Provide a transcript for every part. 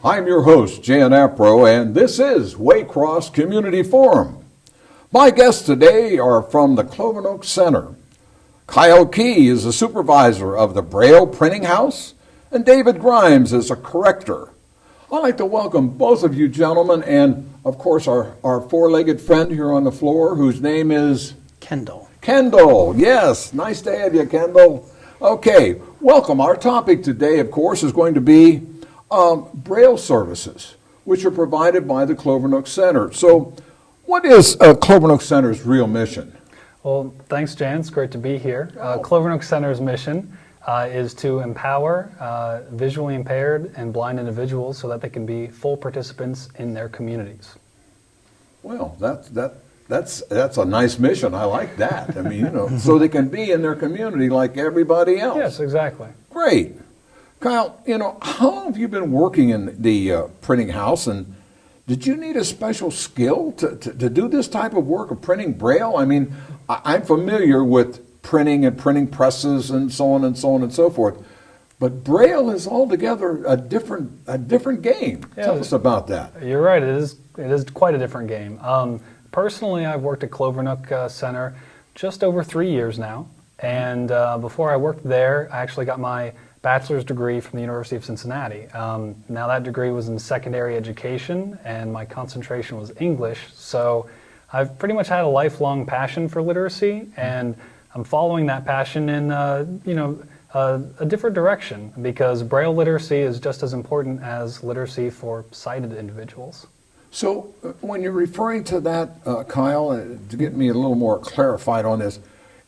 I'm your host, Jan Apro, and this is Waycross Community Forum. My guests today are from the Clovernook Center. Kyle Key is the supervisor of the Braille Printing House, and David Grimes is a corrector. I'd like to welcome both of you gentlemen, and of course our four-legged friend here on the floor, whose name is? Kendall. Kendall, yes. Nice to have you, Kendall. Okay, welcome. Our topic today, of course, is going to be Braille services, which are provided by the Clovernook Center. So what is Clovernook Center's real mission? Well, thanks, Jan. It's great to be here. Clovernook Center's mission is to empower visually impaired and blind individuals so that they can be full participants in their communities. Well, that's a nice mission. I like that. I mean, so they can be in their community like everybody else. Yes, exactly. Great. Kyle, how long have you been working in the printing house, and did you need a special skill to do this type of work of printing Braille? I mean, I'm familiar with printing and printing presses and so on and so on and so forth, but Braille is altogether a different game. Yeah, tell us about that. You're right. It is quite a different game. Personally, I've worked at Clovernook Center just over 3 years now, and before I worked there, I actually got my bachelor's degree from the University of Cincinnati. Now that degree was in secondary education and my concentration was English, so I've pretty much had a lifelong passion for literacy, and I'm following that passion in a different direction, because Braille literacy is just as important as literacy for sighted individuals. So when you're referring to that, Kyle, to get me a little more clarified on this,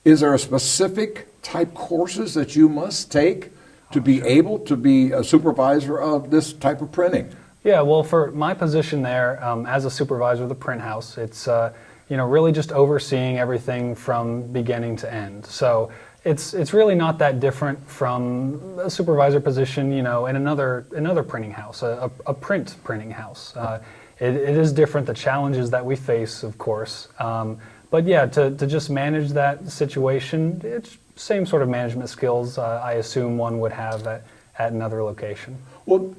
is there a specific type courses that you must take to be able to be a supervisor of this type of printing? Yeah, well, for my position there as a supervisor of the print house, it's really just overseeing everything from beginning to end. So it's really not that different from a supervisor position, in another printing house, a print printing house. It is different, the challenges that we face, of course. But yeah, to just manage that situation, it's same sort of management skills I assume one would have at another location. Well,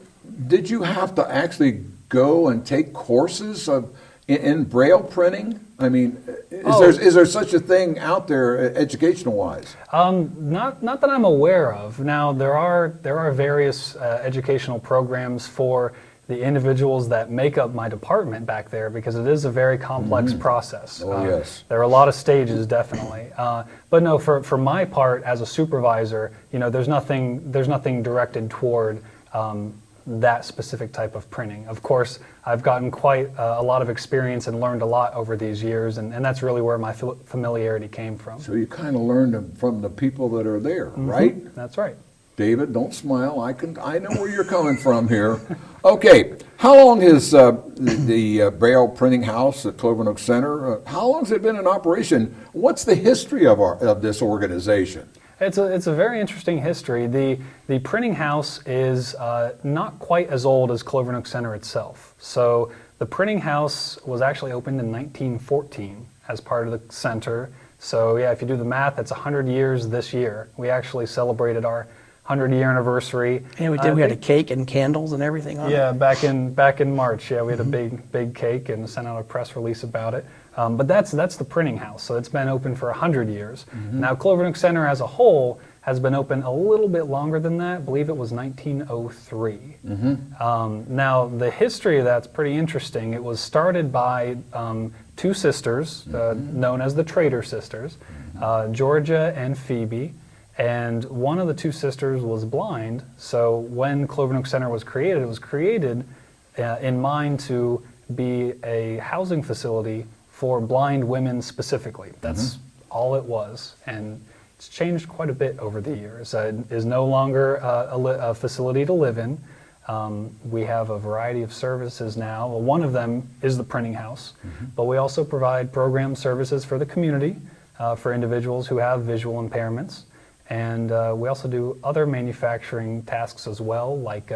did you have to actually go and take courses in Braille printing? I mean, is there such a thing out there educational-wise? Not that I'm aware of. Now, there are various educational programs for the individuals that make up my department back there, because it is a very complex process. Oh, yes. There are a lot of stages, definitely. But no, for my part as a supervisor, there's nothing directed toward that specific type of printing. Of course, I've gotten quite a lot of experience and learned a lot over these years, and that's really where my familiarity came from. So you kind of learned from the people that are there, right? That's right. David, don't smile. I know where you're coming from here. Okay, how long has the Braille Printing House at Clovernook Center? How long has it been in operation? What's the history of this organization? It's a very interesting history. The printing house is not quite as old as Clovernook Center itself. So the printing house was actually opened in 1914 as part of the center. So yeah, if you do the math, that's 100 years this year. We actually celebrated our 100-year anniversary. Yeah, we did. We had a cake and candles and everything on it. Yeah, back in March. Yeah, we had a big cake and sent out a press release about it. But that's the printing house. So it's been open for 100 years. Now Clovernook Center as a whole has been open a little bit longer than that. I believe it was 1903. Now the history of that's pretty interesting. It was started by two sisters known as the Trader Sisters, Georgia and Phoebe. And one of the two sisters was blind, so when Clovernook Center was created, it was created in mind to be a housing facility for blind women specifically. That's all it was, and it's changed quite a bit over the years. It is no longer a facility to live in. We have a variety of services now. Well, one of them is the printing house, but we also provide program services for the community, for individuals who have visual impairments. And we also do other manufacturing tasks as well, like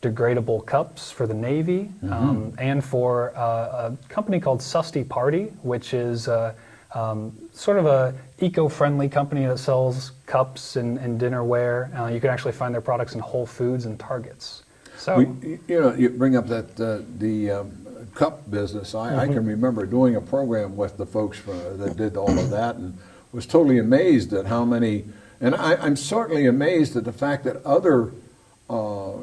degradable cups for the Navy, and for a company called Susty Party, which is sort of a eco-friendly company that sells cups and dinnerware. You can actually find their products in Whole Foods and Targets. So, you bring up that the cup business. I can remember doing a program with the folks that did all of that, and was totally amazed at how many. And I'm certainly amazed at the fact that other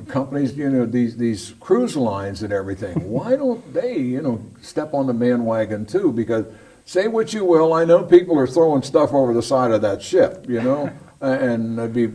companies, these cruise lines and everything, why don't they, step on the bandwagon too? Because say what you will, I know people are throwing stuff over the side of that ship, and it'd be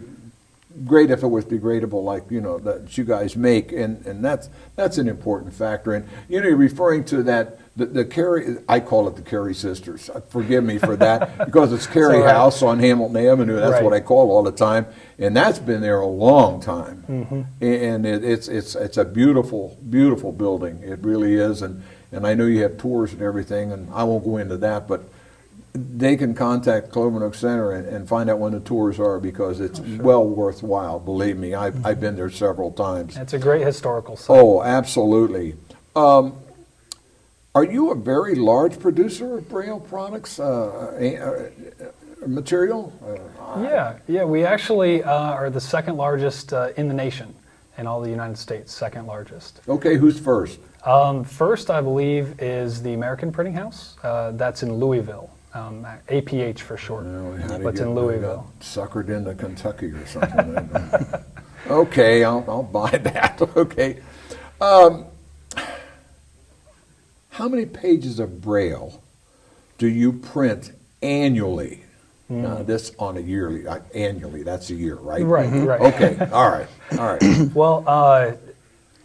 great if it was degradable like, that you guys make, and that's an important factor. And, you're referring to that, the Carey, I call it the Carey sisters. Forgive me for that, because it's Carey House on Hamilton Avenue. That's what I call all the time, and that's been there a long time. And it's a beautiful, beautiful building. It really is, and I know you have tours and everything, and I won't go into that, but they can contact Clovernook Center and find out when the tours are, because it's well worthwhile. Believe me, I've been there several times. It's a great historical site. Oh, absolutely. Are you a very large producer of Braille products, material? Yeah. We actually are the second largest in the nation, in all the United States, second largest. Okay, who's first? First, I believe, is the American Printing House. That's in Louisville. APH for short, but it's in Louisville. Suckered into Kentucky or something. Okay, I'll buy that. Okay. How many pages of Braille do you print annually? This on a yearly, annually, that's a year, right? Right. Okay, all right. Well,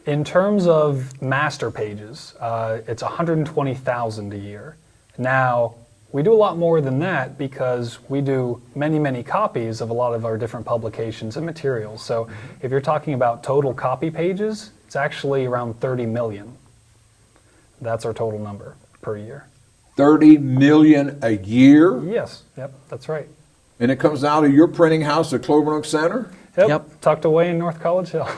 in terms of master pages, it's 120,000 a year. Now, we do a lot more than that, because we do many, many copies of a lot of our different publications and materials. So if you're talking about total copy pages, it's actually around 30 million. That's our total number per year. 30 million a year? Yes, yep, that's right. And it comes out of your printing house at Clovernook Center? Yep, tucked away in North College Hill.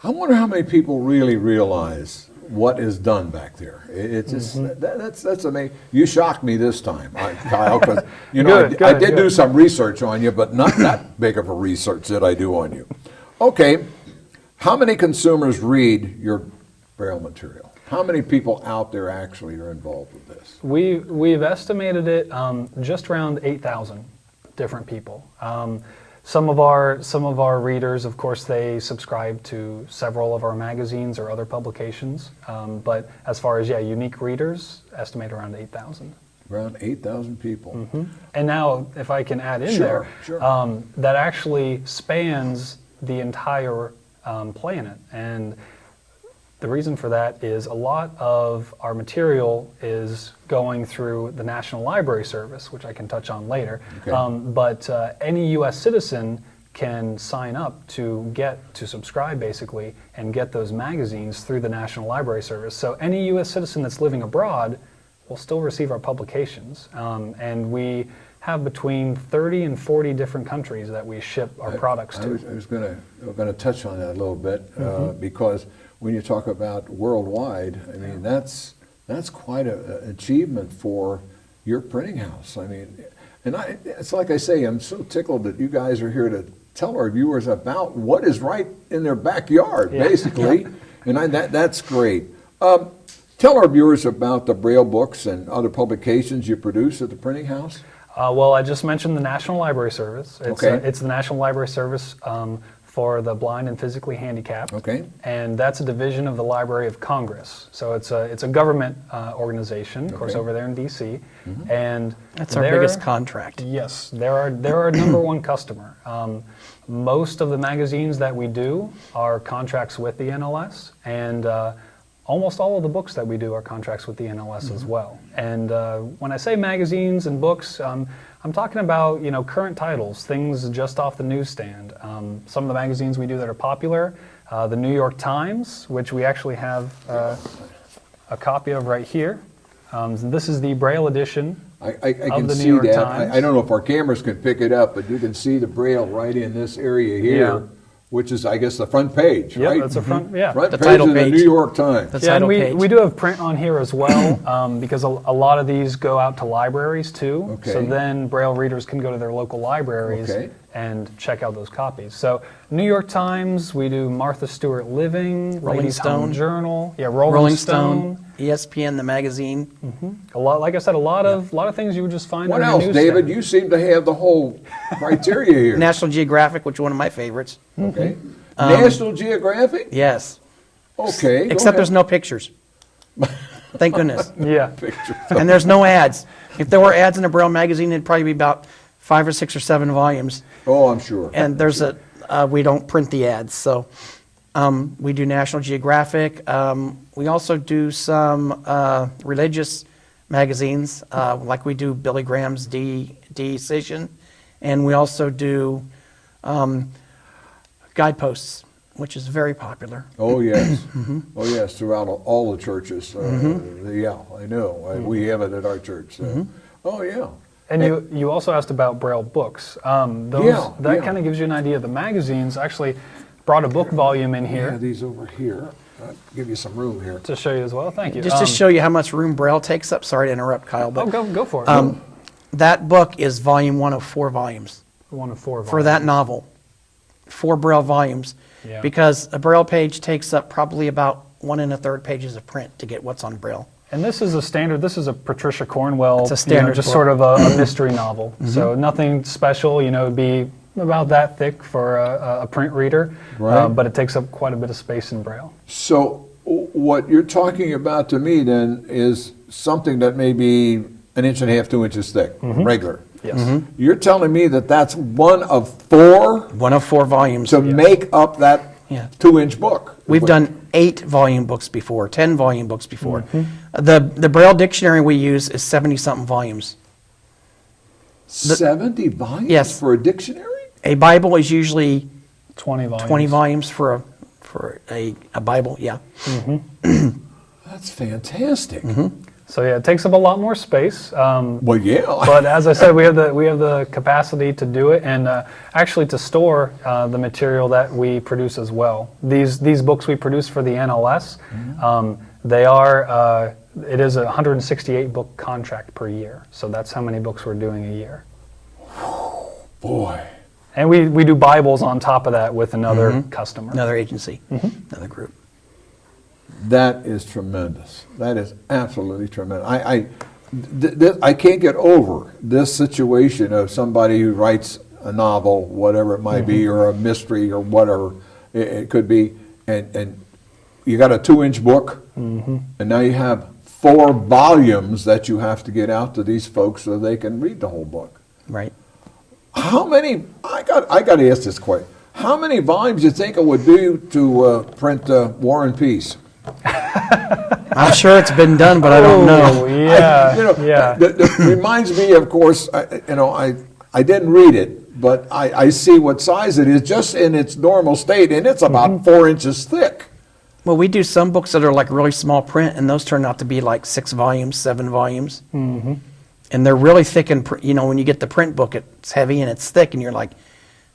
I wonder how many people really realize what is done back there. It's just, that's amazing. You shocked me this time, Kyle, because I did do some research on you, but not that big of a research that I do on you. Okay, how many consumers read your Braille material? How many people out there actually are involved with this? We've estimated it just around 8,000 different people. Some of our readers, of course, they subscribe to several of our magazines or other publications. But as far as unique readers, estimate around 8,000. Around 8,000 people. And now, if I can add in there, that actually spans the entire planet. And the reason for that is a lot of our material is going through the National Library Service, which I can touch on later. Okay. But any U.S. citizen can sign up to subscribe, basically, and get those magazines through the National Library Service. So any U.S. citizen that's living abroad will still receive our publications. And we have between 30 and 40 different countries that we ship our products to. I was going to touch on that a little bit, because when you talk about worldwide, I mean, that's quite an achievement for your printing house. I mean, and it's like I say, I'm so tickled that you guys are here to tell our viewers about what is right in their backyard, basically. And that's great. Tell our viewers about the Braille books and other publications you produce at the printing house. Well, I just mentioned the National Library Service. It's the National Library Service for the blind and physically handicapped. Okay. And that's a division of the Library of Congress. So it's a government organization, of course, over there in D.C. And that's our biggest contract. Yes, they're our number one customer. Most of the magazines that we do are contracts with the NLS, and almost all of the books that we do are contracts with the NLS as well. And when I say magazines and books, I'm talking about current titles, things just off the newsstand. Some of the magazines we do that are popular, the New York Times, which we actually have a copy of right here. This is the Braille edition I of the see New York that. Times. I don't know if our cameras can pick it up, but you can see the Braille right in this area here. which is, I guess, the front page, Yep, right? that's the front, yeah. Front The page title of the page. New York Times. The Yeah, and title page. we do have print on here as well, because a lot of these go out to libraries too. Okay. So then Braille readers can go to their local libraries Okay. and check out those copies. So New York Times, we do Martha Stewart Living, Rolling Ladies' Home Stone. Journal, yeah, Rolling Stone, ESPN, the magazine. A lot, like I said, a lot of things you would just find What on else, your newsstand. David? You seem to have the whole criteria here. National Geographic, which is one of my favorites. Okay. National Geographic? Yes. Okay. go Except there's ahead. no pictures. Thank goodness. Yeah. Pictures. And there's no ads. If there were ads in a Braille magazine, it'd probably be about 5 or 6 or 7 volumes. Oh, I'm sure. And there's we don't print the ads. So we do National Geographic. We also do some religious magazines, like we do Billy Graham's Decision. And we also do guideposts, which is very popular. Oh, yes. Oh, yes, throughout all the churches. Yeah, I know. We have it at our church. Oh, yeah. And you also asked about Braille books. Yeah. Kind of gives you an idea of the magazines. Actually, brought a book volume in Yeah, here these over here. I'll give you some room here. to show you as well. Thank you. Just to show you how much room Braille takes up. Sorry to interrupt, Kyle, but go for it. that book is volume 1 of 4 volumes. One of 4 For that novel, 4 Braille volumes, Yeah. because a Braille page takes up probably about 1 1/3 pages of print to get what's on Braille. And this is a standard. This is a Patricia Cornwell. It's a standard just book. sort of a mystery novel. So nothing special. It'd be about that thick for a print reader, Right. but it takes up quite a bit of space in Braille. So what you're talking about to me then is something that may be 1.5 inches, 2 inches thick, regular. Yes. You're telling me that that's 1 of 4 1 of 4 volumes. to make up that Yeah. 2-inch book? We've done 8 volume books before, 10 volume books before. The Braille dictionary we use is 70-something volumes. 70 volumes Yes. for a dictionary? A Bible is usually 20 volumes. 20 volumes for a Bible, yeah. That's fantastic. So yeah, it takes up a lot more space. Well, yeah. But as I said, we have the capacity to do it, and actually to store the material that we produce as well. These books we produce for the NLS, they are. It is a 168 book contract per year, so that's how many books we're doing a year. Boy. And we do Bibles on top of that with another customer. Another agency, another group. That is tremendous. That is absolutely tremendous. I can't get over this situation of somebody who writes a novel, whatever it might be, or a mystery, or whatever it could be, and you got a 2-inch book, and now you have 4 volumes that you have to get out to these folks so they can read the whole book. Right. How many? I got to ask this question. How many volumes do you think it would do to print War and Peace? I'm sure it's been done, but I don't know. Oh, yeah, yeah. That reminds me, of course, I didn't read it, but I see what size it is just in its normal state, and it's about 4 inches thick. Well, we do some books that are like really small print, and those turn out to be like 6 volumes, 7 volumes. And they're really thick, and when you get the print book, it's heavy and it's thick, and you're like,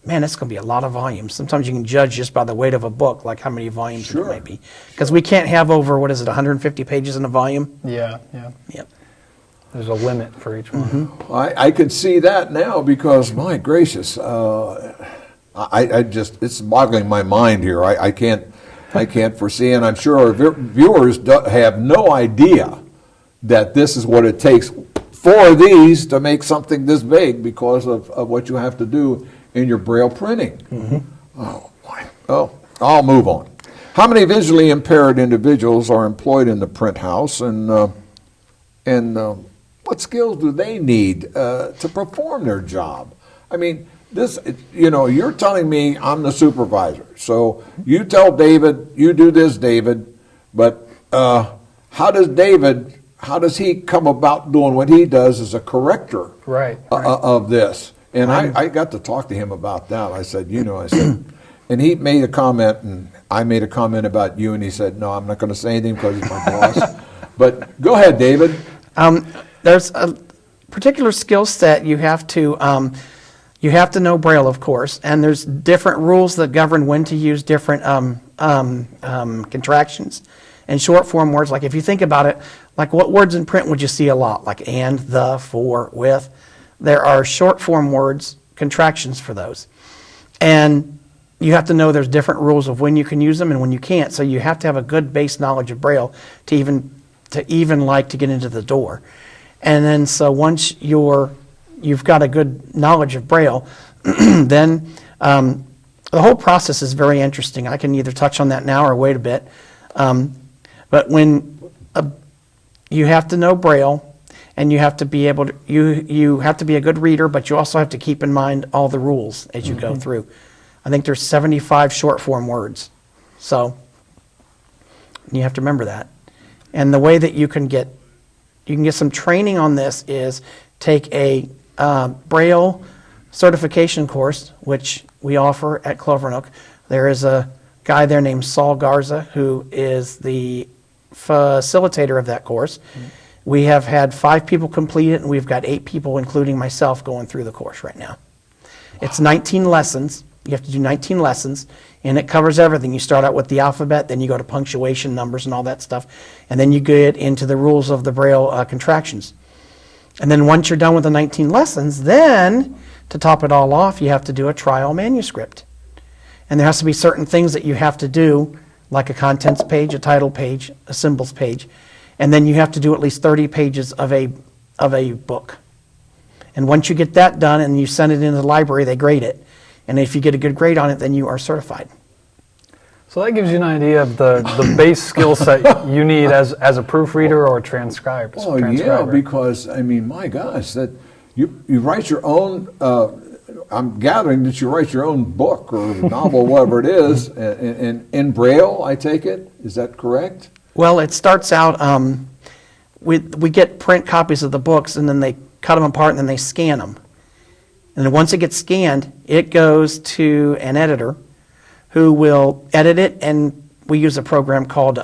man, that's going to be a lot of volumes. Sometimes you can judge just by the weight of a book, like how many volumes Sure. it might be. Because we can't have over, 150 pages in a volume? Yeah. Yep. There's a limit for each one. I can see that now because, my gracious, it's boggling my mind here. I can't foresee, and I'm sure our viewers have no idea that this is what it takes 4 of these to make something this big because of what you have to do in your Braille printing. Oh, boy. Oh, I'll move on. How many visually impaired individuals are employed in the print house, and what skills do they need to perform their job? I mean, you're telling me I'm the supervisor, so you tell David, you do this, David, but how does he come about doing what he does as a corrector Right. of this? And I got to talk to him about that. I said, and he made a comment, and I made a comment about you, and he said, no, I'm not going to say anything because he's my boss. But go ahead, David. There's a particular skill set you have to You have to know Braille, of course, and there's different rules that govern when to use different contractions and short form words. Like if you think about it, like what words in print would you see a lot? Like and, the, for, with. There are short form words, contractions for those. And you have to know there's different rules of when you can use them and when you can't. So you have to have a good base knowledge of Braille to even like to get into the door. And then so once you've got a good knowledge of Braille, then the whole process is very interesting. I can either touch on that now or wait a bit. But when you have to know Braille, and you have to be able to you have to be a good reader, but you also have to keep in mind all the rules as you go through. I think there's 75 short form words, so you have to remember that. And the way that you can get some training on this is take a Braille certification course, which we offer at Clovernook. There is a guy there named Saul Garza who is the facilitator of that course. We have had 5 people complete it, and we've got 8 people, including myself, going through the course right now. It's 19 lessons. You have to do 19 lessons, and it covers everything. You start out with the alphabet, then you go to punctuation, numbers, and all that stuff, and then you get into the rules of the Braille contractions. And then once you're done with the 19 lessons, then, to top it all off, you have to do a trial manuscript. And there has to be certain things that you have to do, like a contents page, a title page, a symbols page, and then you have to do at least 30 pages of a book. And once you get that done and you send it into the library, they grade it. And if you get a good grade on it, then you are certified. So that gives you an idea of the base skill set you need as a proofreader or a transcriber. Oh, yeah, because, I mean, my gosh, that you write your own, I'm gathering that you write your own book or novel, whatever it is, in Braille, I take it? Is that correct? Well, it starts out, we get print copies of the books, and then they cut them apart, and then they scan them. And then once it gets scanned, it goes to an editor who will edit it, and we use a program called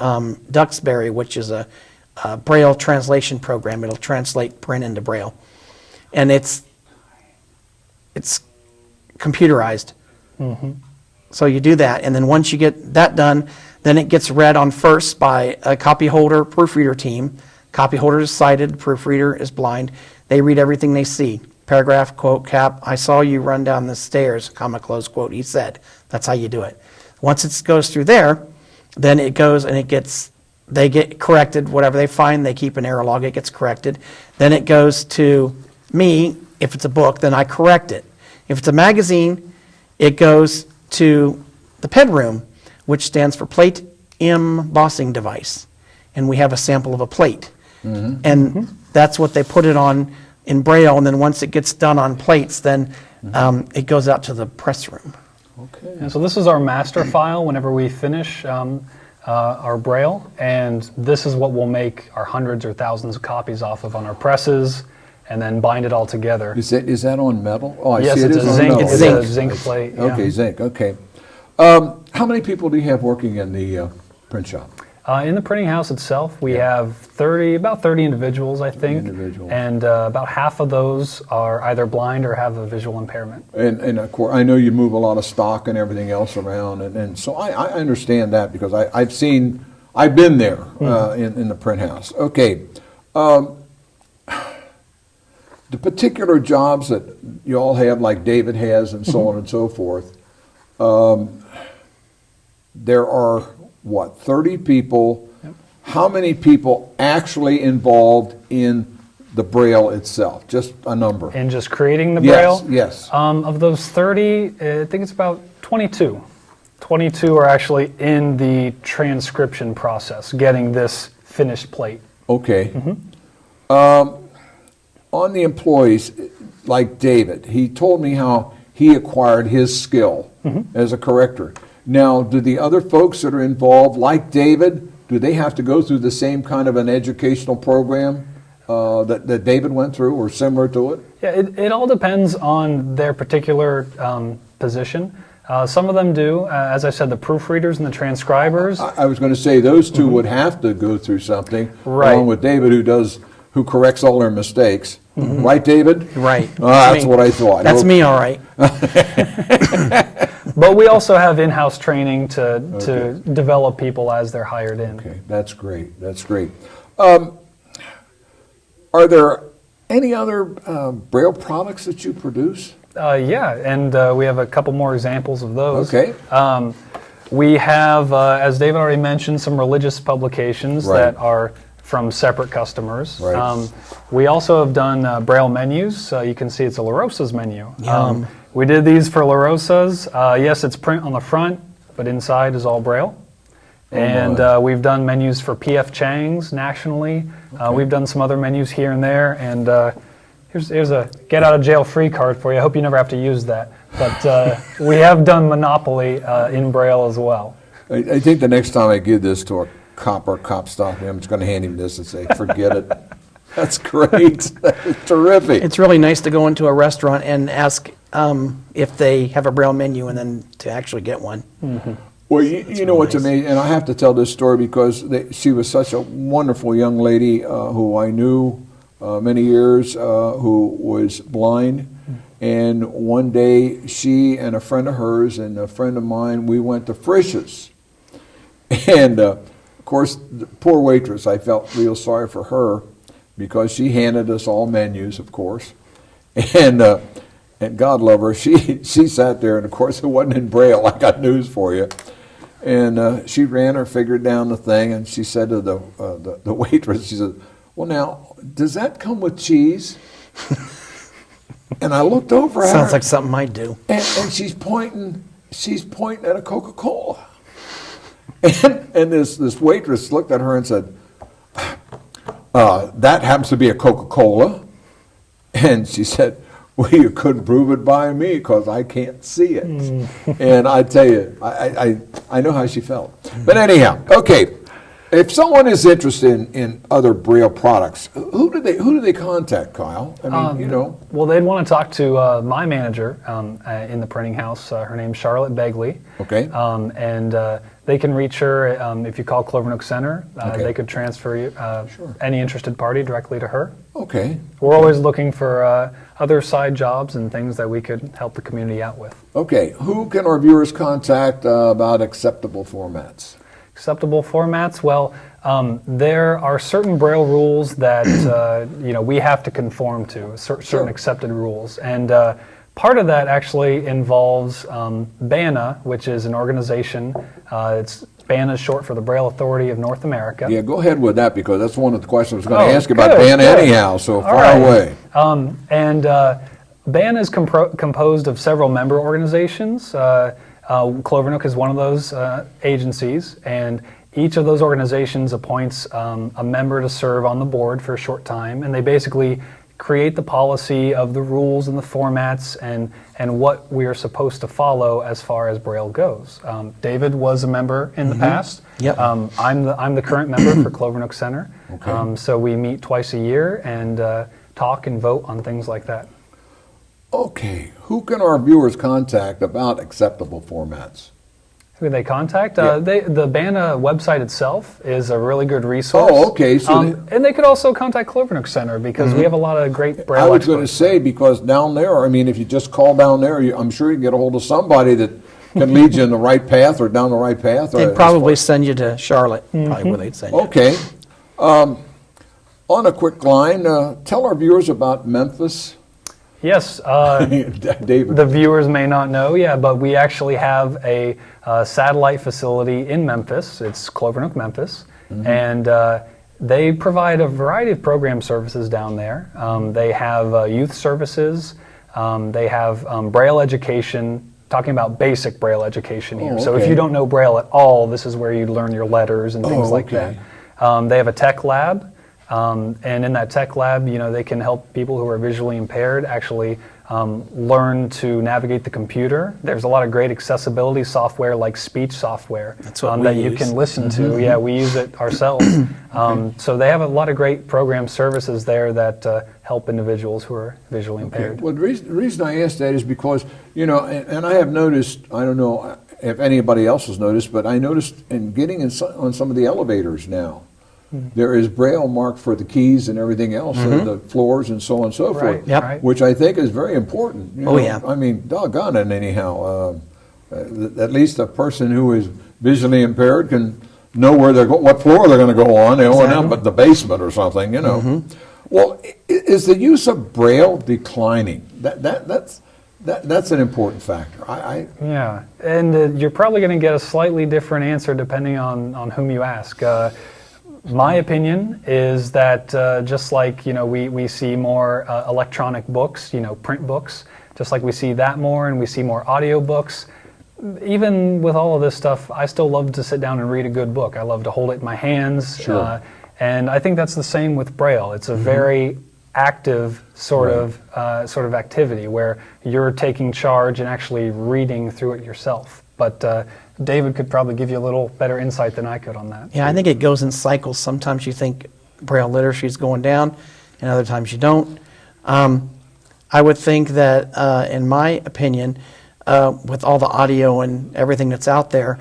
Duxbury, which is a Braille translation program. It'll translate print into Braille. And it's computerized. Mm-hmm. So you do that, and then once you get that done, then it gets read on first by a copy holder proofreader team. Copy holder is sighted, proofreader is blind. They read everything they see. Paragraph, quote, cap, I saw you run down the stairs, comma, close quote, he said. That's how you do it. Once it goes through there, then it goes and they get corrected, whatever they find, they keep an error log, it gets corrected. Then it goes to me, if it's a book, then I correct it. If it's a magazine, it goes to the PED room, which stands for plate embossing device. And we have a sample of a plate. Mm-hmm. And that's what they put it on in Braille, and then once it gets done on plates, then it goes out to the press room. Okay. And so this is our master file whenever we finish our Braille, and this is what we'll make our hundreds or thousands of copies off of on our presses, and then bind it all together. Is that on metal? Oh, I yes, see it it's is a on zinc. metal. It's a zinc plate. Yeah. Okay, zinc. Okay. How many people do you have working in the print shop? In the printing house itself, we have about 30 individuals, I think, and about half of those are either blind or have a visual impairment. And of course, I know you move a lot of stock and everything else around, and so I understand that because I've been there in the print house. Okay, the particular jobs that you all have, like David has, and so on and so forth, there are. 30 people? Yep. How many people actually involved in the Braille itself? Just a number. In just creating the Braille? Yes. Of those 30, I think it's about 22. 22 are actually in the transcription process, getting this finished plate. Okay. Mm-hmm. On the employees, like David, he told me how he acquired his skill as a corrector. Now, do the other folks that are involved, like David, do they have to go through the same kind of an educational program that David went through or similar to it? Yeah, it all depends on their particular position. Some of them do. As I said, the proofreaders and the transcribers. I was going to say those two would have to go through something, right, along with David who corrects all their mistakes. Right, David? Right. That's me. what I thought. That's me, all right. But we also have in-house training to develop people as they're hired in. Okay, that's great. That's great. Are there any other Braille products that you produce? Yeah, and we have a couple more examples of those. Okay. We have, as David already mentioned, some religious publications Right. that are from separate customers. Right. We also have done Braille menus. You can see it's a La Rosa's menu. Yum. We did these for La Rosa's. Yes, it's print on the front, but inside is all Braille. And we've done menus for P.F. Chang's nationally. We've done some other menus here and there. And here's a get out of jail free card for you. I hope you never have to use that. But we have done Monopoly in Braille as well. I think the next time I give this to a cop or cop stop him, I'm just going to hand him this and say, forget it. That's great. That's terrific. It's really nice to go into a restaurant and ask if they have a Braille menu and then to actually get one. Mm-hmm. Well, you know what's amazing, and I have to tell this story because she was such a wonderful young lady who I knew many years who was blind. And one day, she and a friend of hers and a friend of mine, we went to Frisch's. And, of course, the poor waitress, I felt real sorry for her because she handed us all menus, of course. And God love her, she sat there, and, of course, it wasn't in Braille. I got news for you. And she ran her finger down the thing, and she said to the waitress, she said, well, now, does that come with cheese? And I looked over at her. Sounds like something I'd do. And she's pointing at a Coca-Cola. And this waitress looked at her and said, that happens to be a Coca-Cola. And she said, well, you couldn't prove it by me because I can't see it. And I tell you, I know how she felt. But anyhow, okay. If someone is interested in other Braille products, who do they contact, Kyle? I mean, Well, they'd want to talk to my manager in the printing house. Her name's Charlotte Begley. Okay. And they can reach her if you call Clovernook Center. Okay. They could transfer you, Sure. any interested party directly to her. Okay. We're always looking for other side jobs and things that we could help the community out with. Okay. Who can our viewers contact about acceptable formats? Acceptable formats? Well, there are certain Braille rules that we have to conform to, certain accepted rules. And part of that actually involves BANA, which is an organization. BANA is short for the Braille Authority of North America. Yeah, go ahead with that because that's one of the questions I was going to ask you about good, BANA good. anyhow, so far right. away. BANA is composed of several member organizations. Clovernook is one of those agencies, and each of those organizations appoints a member to serve on the board for a short time, and they basically create the policy of the rules and the formats and what we are supposed to follow as far as Braille goes. David was a member in the past. Yep. I'm the current member for Clovernook Center. Okay. So we meet twice a year and talk and vote on things like that. Okay, who can our viewers contact about acceptable formats? Who they contact? Yeah. The BANA website itself is a really good resource. Oh, okay. So and they could also contact Clovernook Center because we have a lot of great Braille I was going to experts. say, because down there, I mean, if you just call down there, I'm sure you can get a hold of somebody that can lead you in the right path or down the right path. They'd probably send you to Charlotte, probably where they'd send you. Okay. On a quick line, tell our viewers about Memphis. Yes, David. the viewers may not know, but we actually have a satellite facility in Memphis. It's Clovernook, Memphis, and they provide a variety of program services down there. They have youth services. They have Braille education, talking about basic Braille education here. Oh, So if okay. you don't know Braille at all, this is where you'd learn your letters and things like okay. that. They have a tech lab. And in that tech lab, they can help people who are visually impaired actually learn to navigate the computer. There's a lot of great accessibility software like speech software That's what we that you use. can listen to. Yeah, we use it ourselves. So they have a lot of great program services there that help individuals who are visually impaired. Well, the reason I asked that is because, and I have noticed, I don't know if anybody else has noticed, but I noticed in getting on some of the elevators now, there is Braille marked for the keys and everything else, and the floors and so on and so Right, forth, Yep. right. which I think is very important. You Oh, know, yeah. I mean, doggone it anyhow. At least a person who is visually impaired can know where they're what floor they're going to go on, you know, and Exactly. up at the basement or something, you know. Well, is the use of Braille declining? That's an important factor. Yeah, and you're probably going to get a slightly different answer depending on whom you ask. My opinion is that just like we see more electronic books, print books, just like we see that more, and we see more audio books. Even with all of this stuff, I still love to sit down and read a good book. I love to hold it in my hands, Sure. and I think that's the same with Braille. It's a very active sort of activity where you're taking charge and actually reading through it yourself. But David could probably give you a little better insight than I could on that. Yeah, I think it goes in cycles. Sometimes you think Braille literacy is going down, and other times you don't. I would think that, in my opinion, with all the audio and everything that's out there,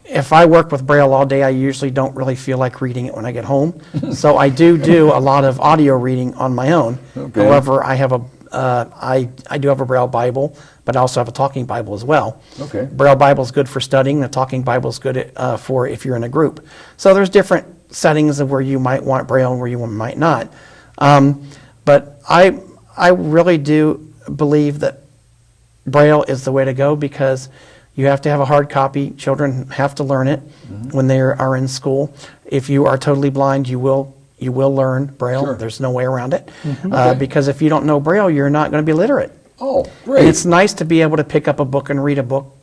if I work with Braille all day, I usually don't really feel like reading it when I get home. So I do a lot of audio reading on my own. Okay. However, I have I do have a Braille Bible, but I also have a talking Bible as well. Okay. Braille Bible is good for studying. The talking Bible is good for if you're in a group. So there's different settings of where you might want Braille and where you might not. But I really do believe that Braille is the way to go because you have to have a hard copy. Children have to learn it when they are in school. If you are totally blind, you will learn Braille. Sure. There's no way around it. Okay. Because if you don't know Braille, you're not going to be literate. Oh, And great. it's nice to be able to pick up a book and read a book.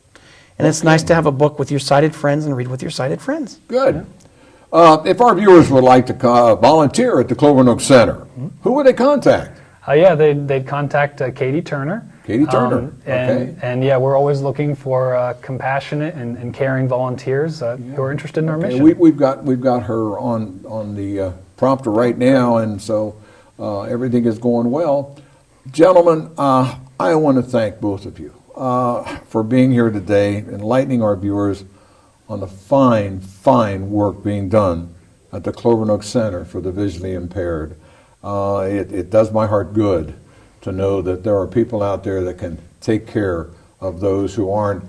And it's nice to have a book with your sighted friends and read with your sighted friends. Good. If our viewers would like to volunteer at the Clovernook Center, who would they contact? Yeah, they'd contact Katie Turner. Katie Turner, okay. And yeah, we're always looking for compassionate and caring volunteers who are interested in our Okay, mission. we've got her on the prompter right now, and so everything is going well. Gentlemen, I want to thank both of you for being here today, enlightening our viewers on the fine work being done at the Clovernook Center for the Visually Impaired. It does my heart good to know that there are people out there that can take care of those who aren't,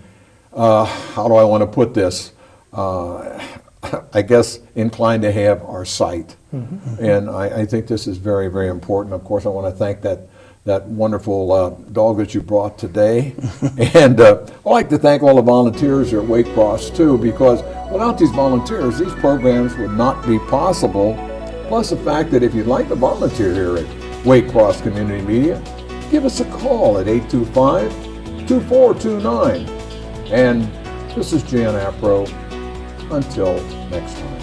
how do I want to put this, I guess inclined to have our sight. And I think this is very, very important. Of course, I want to thank that wonderful dog that you brought today. And I'd like to thank all the volunteers here at Waycross too, because without these volunteers, these programs would not be possible. Plus the fact that if you'd like to volunteer here at Waycross Community Media, give us a call at 825-2429. And this is Jan Appro. Until next time.